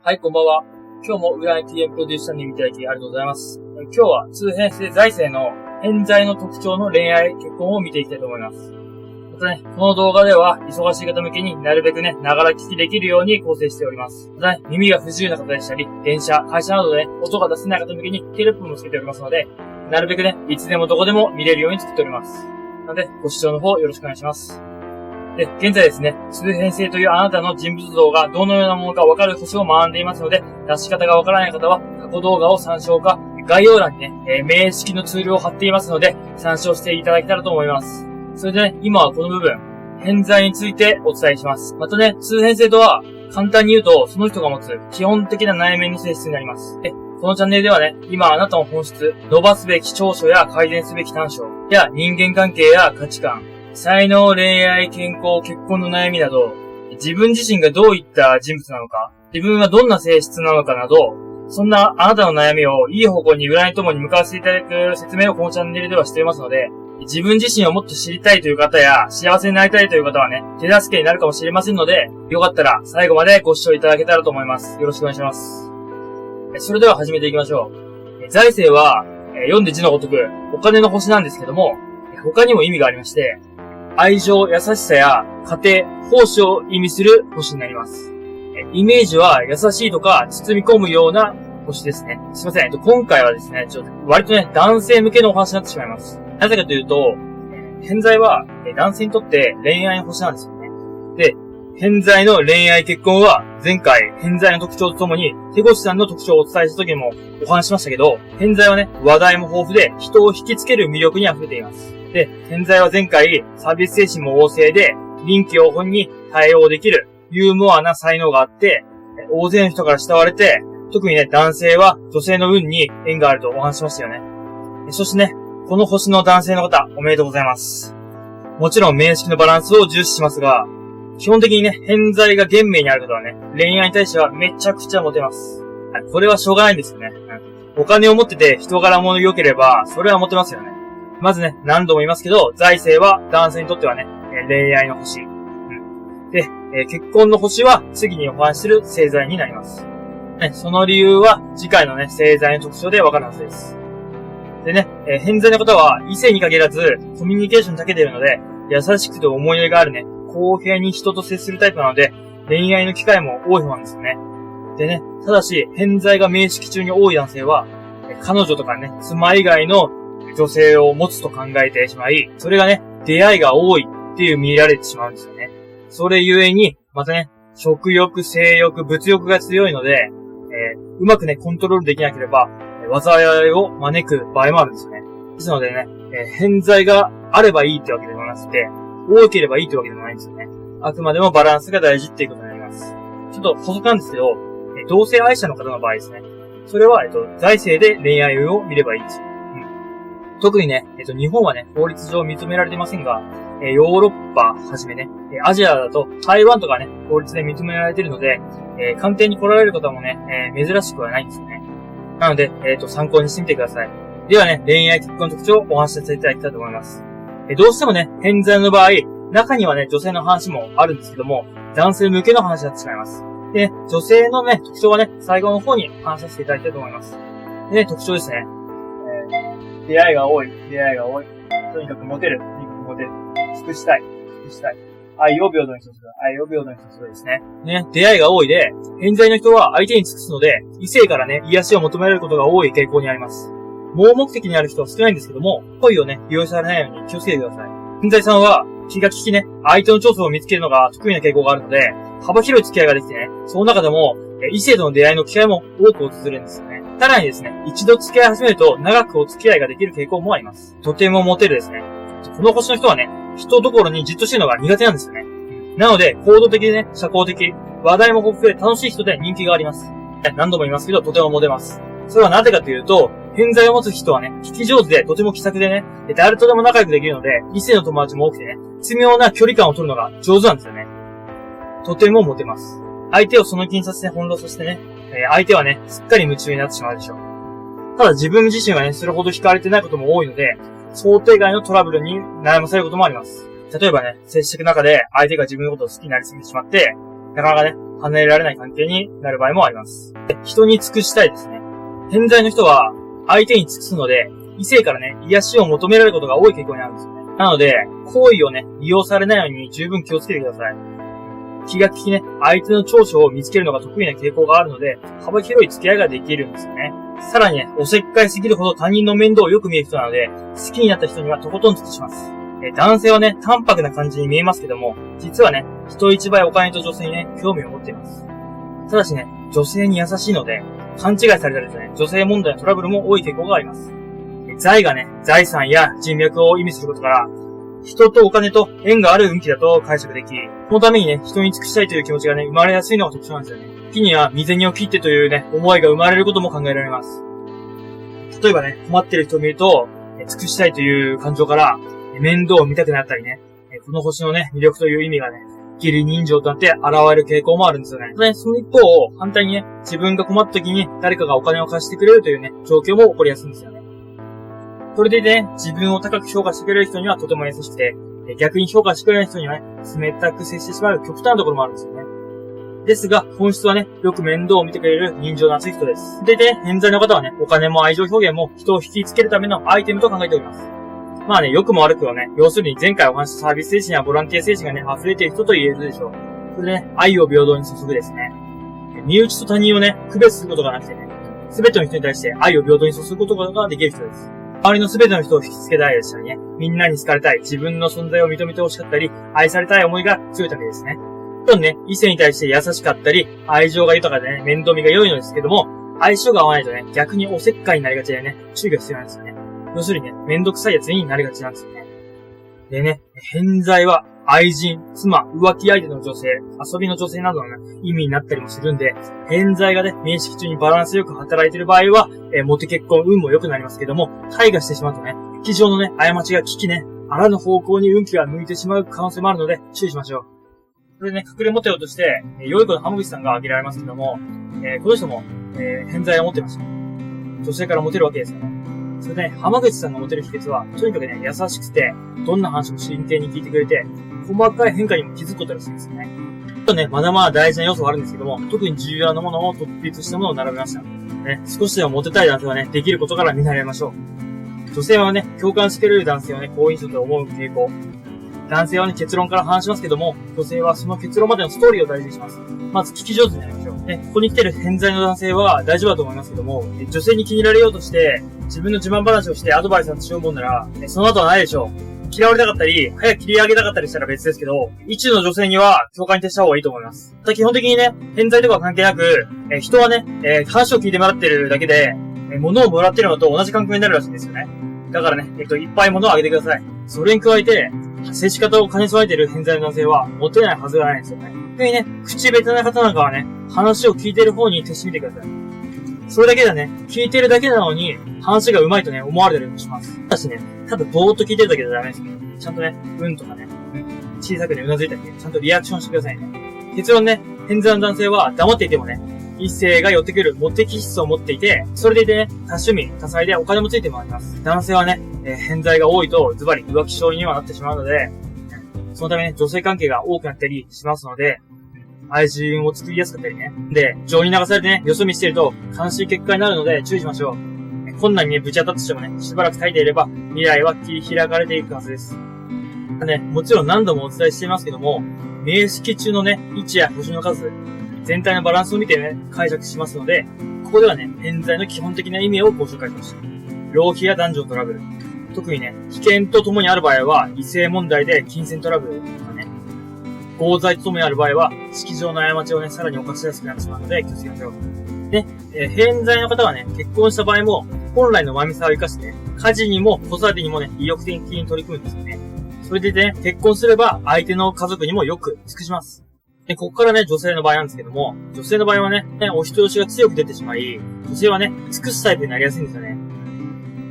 はい、こんばんは。今日も占い TM プロデュースチャンネル見ていただきありがとうございます。今日は通変性財星の偏在の特徴の恋愛、結婚を見ていきたいと思います。またね、この動画では忙しい方向けになるべくね、ながら聞きできるように構成しております。またね、耳が不自由な方でしたり、電車、会社などでね、音が出せない方向けにテロップもつけておりますので、なるべくね、いつでもどこでも見れるように作っております。なので、ご視聴の方よろしくお願いします。で、現在ですね、通変性というあなたの人物像がどのようなものか分かる星を学んでいますので、出し方が分からない方は過去動画を参照か、概要欄にね、名式のツールを貼っていますので、参照していただけたらと思います。それでね、今はこの部分、偏在についてお伝えします。またね、通変性とは、簡単に言うと、その人が持つ基本的な内面の性質になります。このチャンネルではね、今あなたの本質、伸ばすべき長所や改善すべき短所、や人間関係や価値観、才能、恋愛、健康、結婚の悩みなど、自分自身がどういった人物なのか、自分はどんな性質なのかなど、そんなあなたの悩みをいい方向に占いともに向かわせていただく説明をこのチャンネルではしていますので、自分自身をもっと知りたいという方や、幸せになりたいという方はね、手助けになるかもしれませんので、よかったら最後までご視聴いただけたらと思います。よろしくお願いします。それでは始めていきましょう。財星は、読んで字のごとく、お金の星なんですけども、他にも意味がありまして、愛情、優しさや家庭、奉仕を意味する星になります。イメージは優しいとか包み込むような星ですね。すいません。今回はですね、割とね、男性向けのお話になってしまいます。なぜかというと、偏在は男性にとって恋愛の星なんですよね。で、偏在の恋愛結婚は前回偏在の特徴とともに手越さんの特徴をお伝えした時にもお話しましたけど、偏在はね、話題も豊富で人を引きつける魅力に溢れています。で、偏在は前回サービス精神も旺盛で臨機応変に対応できるユーモアな才能があって、大勢の人から慕われて、特にね、男性は女性の運に縁があるとお話しましたよね。そしてね、この星の男性の方、おめでとうございます。もちろん面識のバランスを重視しますが、基本的にね、偏在が厳明にある方はね、恋愛に対してはめちゃくちゃモテます。これはしょうがないんですよね。お金を持ってて人柄も良ければ、それはモテますよね。まずね、何度も言いますけど、財星は男性にとってはね、恋愛の星。で、結婚の星は次にお話しする星座になります。その理由は次回のね、星座の特徴でわかるはずです。でね、偏在の方は異性に限らずコミュニケーションに長けているので、優しくて思いやりがあるね、公平に人と接するタイプなので、恋愛の機会も多い方なんですよね。でね、ただし、偏在が面識中に多い男性は、彼女とかね、妻以外の女性を持つと考えてしまい、それがね、出会いが多いっていう見られてしまうんですよね。それゆえに、またね、食欲、性欲、物欲が強いので、うまくね、コントロールできなければ、災いを招く場合もあるんですよね。ですのでね、偏在があればいいってわけでもなくて、多ければいいってわけでもないんですよね。あくまでもバランスが大事っていうことになります。ちょっと補足なんですけど、同性愛者の方の場合ですね。それは、財星で恋愛を見ればいいですよ。特にね、日本はね、法律上認められていませんが、ヨーロッパはじめね、アジアだと台湾とかね、法律で認められているので、鑑定に来られる方もね、珍しくはないんですよね。なので、参考にしてみてください。ではね、恋愛結婚の特徴をお話しさせていただきたいと思います。どうしてもね、偏在の場合、中にはね、女性の話もあるんですけども、男性向けの話になってしまいます。で、女性のね、特徴はね、最後の方に話させていただきたいと思います。でね、特徴ですね。出会いが多い。とにかくモテる。尽くしたい。愛を平等に注ぐですね。ね、出会いが多いで、偏在の人は相手に尽くすので、異性からね、癒しを求められることが多い傾向にあります。盲目的にある人は少ないんですけども、恋をね、利用されないように気をつけてください。偏在さんは、気が利きね、相手の長所を見つけるのが得意な傾向があるので、幅広い付き合いができてね、その中でも、異性との出会いの機会も多く訪れるんですよね。さらにですね、一度付き合い始めると長くお付き合いができる傾向もあります。とてもモテるですね。この星の人はね、人どころにじっとしてるのが苦手なんですよね。なので、行動的でね、社交的、話題も豊富で楽しい人で人気があります。何度も言いますけど、とてもモテます。それはなぜかというと、偏在を持つ人はね、聞き上手でとても気さくでね、誰とでも仲良くできるので、異性の友達も多くてね、絶妙な距離感を取るのが上手なんですよね。とてもモテます。相手をその気にさせて翻弄させてね、相手はね、すっかり夢中になってしまうでしょう。ただ自分自身はね、それほど惹かれてないことも多いので、想定外のトラブルに悩まされることもあります。例えばね、接していく中で相手が自分のことを好きになりすぎてしまって、なかなかね、離れられない関係になる場合もあります。人に尽くしたいですね。偏在の人は相手に尽くすので、異性からね、癒しを求められることが多い傾向にあるんですよね。なので、好意をね、利用されないように十分気をつけてください。気が利きね、相手の長所を見つけるのが得意な傾向があるので、幅広い付き合いができるんですよね。さらにね、おせっかいすぎるほど他人の面倒をよく見る人なので、好きになった人にはとことん尽くします。男性はね、淡白な感じに見えますけども、実はね、人一倍お金と女性にね、興味を持っています。ただしね、女性に優しいので、勘違いされたりとね、女性問題のトラブルも多い傾向があります。財がね、財産や人脈を意味することから、人とお金と縁がある運気だと解釈でき、このためにね、人に尽くしたいという気持ちがね、生まれやすいのが特徴なんですよね。時には、身銭を切ってというね、思いが生まれることも考えられます。例えばね、困ってる人を見ると、尽くしたいという感情から、面倒を見たくなったりね、この星のね、魅力という意味がね、義理人情となって現れる傾向もあるんですよね。その一方、反対にね、自分が困った時に誰かがお金を貸してくれるというね、状況も起こりやすいんですよね。それでね、自分を高く評価してくれる人にはとても優しくて、逆に評価してくれない人にはね、冷たく接してしまう極端なところもあるんですよね。ですが、本質はね、よく面倒を見てくれる人情の厚い人です。で、偏在の方はね、お金も愛情表現も人を引きつけるためのアイテムと考えております。まあね、良くも悪くはね、要するに前回お話したサービス精神やボランティア精神がね、溢れている人と言えるでしょう。それでね、愛を平等に注ぐですね。身内と他人をね、区別することがなくてね、すべての人に対して愛を平等に注ぐことができる人です。周りのすべての人を引きつけたいでしたりね、みんなに好かれたい、自分の存在を認めてほしかったり、愛されたい思いが強いためですね。もちろんね、異性に対して優しかったり、愛情が豊かでね、面倒見が良いのですけども、相性が合わないとね、逆におせっかいになりがちでね、注意が必要なんですよね。要するにね、めんどくさいやつになりがちなんですよね。でね、偏在は愛人、妻、浮気相手の女性、遊びの女性などの、ね、意味になったりもするんで、偏在がね、面識中にバランスよく働いている場合は、モテ結婚運も良くなりますけども、大化してしまうとね、気上のね、過ちが効きね、あらぬ方向に運気が向いてしまう可能性もあるので、注意しましょう。これね、隠れモテようとして、良い子の浜口さんが挙げられますけども、この人も、偏在を持ってました。女性からモテるわけですよね。それでね、浜口さんがモテる秘訣は、とにかくね、優しくて、どんな話も真剣に聞いてくれて、細かい変化にも気づくことがするんですよね。ちょっとね、まだまだ大事な要素はあるんですけども、特に重要なものを特筆したものを並べました。ね、少しでもモテたい男性はね、できることから見習いましょう。女性はね、共感してくれる男性をね、好印象と思う傾向。男性はね、結論から話しますけども、女性はその結論までのストーリーを大事にします。まず聞き上手になりましょう。ね、ここに来てる偏在の男性は大丈夫だと思いますけども、女性に気に入られようとして、自分の自慢話をしてアドバイスをしようもんなら、その後はないでしょう。嫌われたかったり、早く切り上げたかったりしたら別ですけど、一中の女性には共感に徹した方がいいと思います。基本的にね、偏在とか関係なく、人はね、話を聞いてもらってるだけで、物をもらってるのと同じ感覚になるらしいんですよね。だからね、いっぱい物をあげてください。それに加えて、接し方を兼ね備えている偏在の男性は、モテないはずがないんですよね。特にね、口下手な方なんかはね、話を聞いている方に徹してみてください。それだけだね、聞いてるだけなのに、話が上手いとね、思われたりもします。ただしね、ただぼーっと聞いてるだけじゃダメですけど、ちゃんとね、とかね、小さくね、うなずいたりね、ちゃんとリアクションしてくださいね。結論ね、偏在の男性は黙っていてもね、異性が寄ってくるモテ気質を持っていて、それでいてね、多趣味、多彩でお金もついて回ります。男性はね、偏在が多いとズバリ浮気症にはなってしまうので、そのためね、女性関係が多くなったりしますので、愛人を作りやすかったりね。で、情に流されてね、よそ見してると悲しい結果になるので注意しましょう。困難にね、ぶち当たってしてもね、しばらく耐えていれば、未来は切り開かれていくはずです。ね、もちろん何度もお伝えしていますけども、明式中のね、位置や星の数、全体のバランスを見てね、解釈しますので、ここではね、偏在の基本的な意味をご紹介しました。浪費や男女トラブル。特にね、危険と共にある場合は、異性問題で金銭トラブルとかね、合罪と共にある場合は、式場の過ちをね、さらに犯しやすくなってしまうので、気をつけましょう。で、偏在の方はね、結婚した場合も、本来のまみさを生かしてね、家事にも子育てにもね、意欲的に取り組むんですよね。それでね、結婚すれば、相手の家族にもよく尽くします。で、ここからね、女性の場合なんですけども、女性の場合はね、お人よしが強く出てしまい、女性はね、尽くすタイプになりやすいんですよね。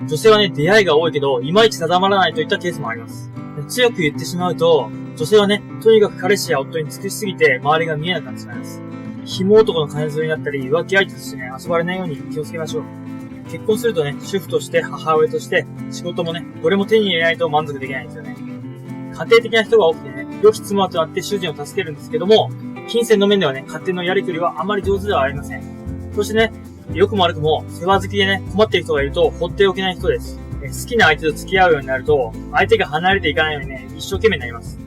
女性はね、出会いが多いけど、いまいち定まらないといったケースもあります。強く言ってしまうと、女性はね、とにかく彼氏や夫に尽くしすぎて、周りが見えなくなってしまいます。紐男の金づるになったり、浮気相手としてね、遊ばれないように気をつけましょう。結婚するとね、主婦として母親として、仕事もね、これも手に入れないと満足できないんですよね。家庭的な人が多くてね、良き妻となって主人を助けるんですけども、金銭の面ではね、家庭のやりくりはあまり上手ではありません。そしてね、良くも悪くも世話好きでね、困っている人がいると放っておけない人です。好きな相手と付き合うようになると、相手が離れていかないようにね、一生懸命になります。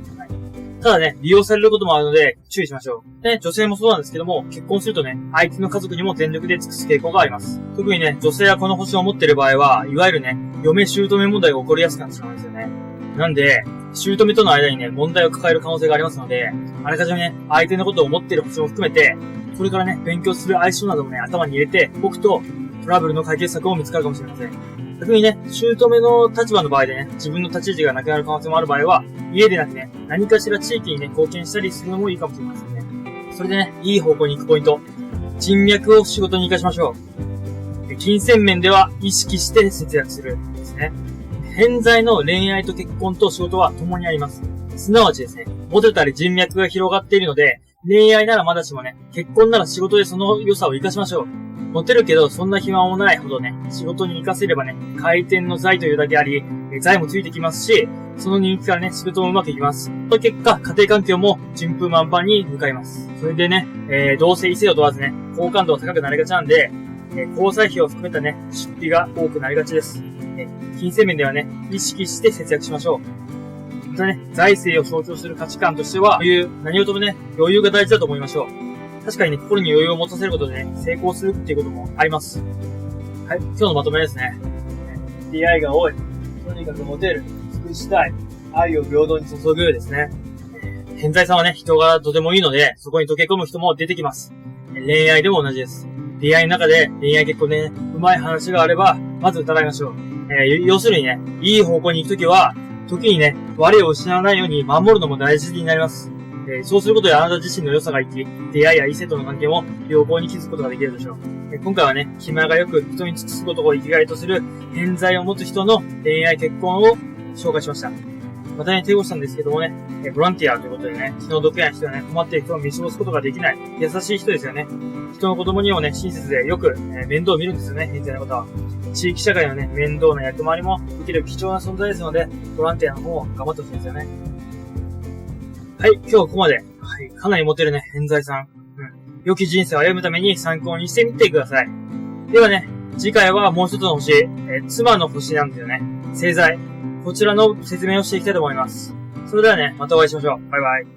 ただね、利用されることもあるので注意しましょう。で、女性もそうなんですけども、結婚するとね、相手の家族にも全力で尽くす傾向があります。特にね、女性はこの星を持っている場合は、いわゆるね、嫁姑問題が起こりやすくなってしまうんですよね。なんで、姑との間にね、問題を抱える可能性がありますので、あらかじめね、相手のことを思っている星も含めて、これからね、勉強する相性などもね、頭に入れておくと、トラブルの解決策も見つかるかもしれません。逆にね、姑の立場の場合でね、自分の立ち位置がなくなる可能性もある場合は、家でなくね、何かしら地域にね、貢献したりするのもいいかもしれませんね。それでね、いい方向に行くポイント。人脈を仕事に活かしましょう。金銭面では意識して節約するですね。偏在の恋愛と結婚と仕事は共にあります。すなわちですね、モテたり人脈が広がっているので、恋愛ならまだしもね、結婚なら仕事でその良さを活かしましょう。モテるけど、そんな暇もないほどね、仕事に活かせればね、回転の財というだけあり、財もついてきますし、その人気からね、仕事もうまくいきます。その結果、家庭環境も順風満帆に向かいます。それでね、同性異性を問わずね、好感度が高くなりがちなんで、交際費を含めたね、出費が多くなりがちです。金銭面ではね、意識して節約しましょう。またね、財政を象徴する価値観としては、何事もね、余裕が大事だと思いましょう。確かにね、心に余裕を持たせることでね、成功するっていうこともあります。はい、今日のまとめですね。出会いが多い。とにかくモテる。尽くしたい。愛を平等に注ぐですね。偏在さんはね、人がとてもいいので、そこに溶け込む人も出てきます。恋愛でも同じです。出会いの中で恋愛結構ね、うまい話があれば、まず疑いましょう。要するにね、いい方向に行くときは、時にね、我を失わないように守るのも大事になります。そうすることであなた自身の良さが生き、出会いや異性との関係も良好に築くことができるでしょう。今回はね、暇がよく人に尽くすことを生きがいとする偏在を持つ人の恋愛結婚を紹介しました。またね、手をしたんですけどもね、ボランティアということでね、気の毒や人がね、困っている人を見過ごすことができない、優しい人ですよね。人の子供にもね、親切でよく、面倒を見るんですよね、偏在の方は。地域社会のね、面倒な役回りもできる貴重な存在ですので、ボランティアの方も頑張ってほしいですよね。はい、今日はここまで。はい、かなりモテるね、偏在さん。良き人生を歩むために参考にしてみてください。ではね、次回はもう一つの星、妻の星なんですよね。星座。こちらの説明をしていきたいと思います。それではね、またお会いしましょう。バイバイ。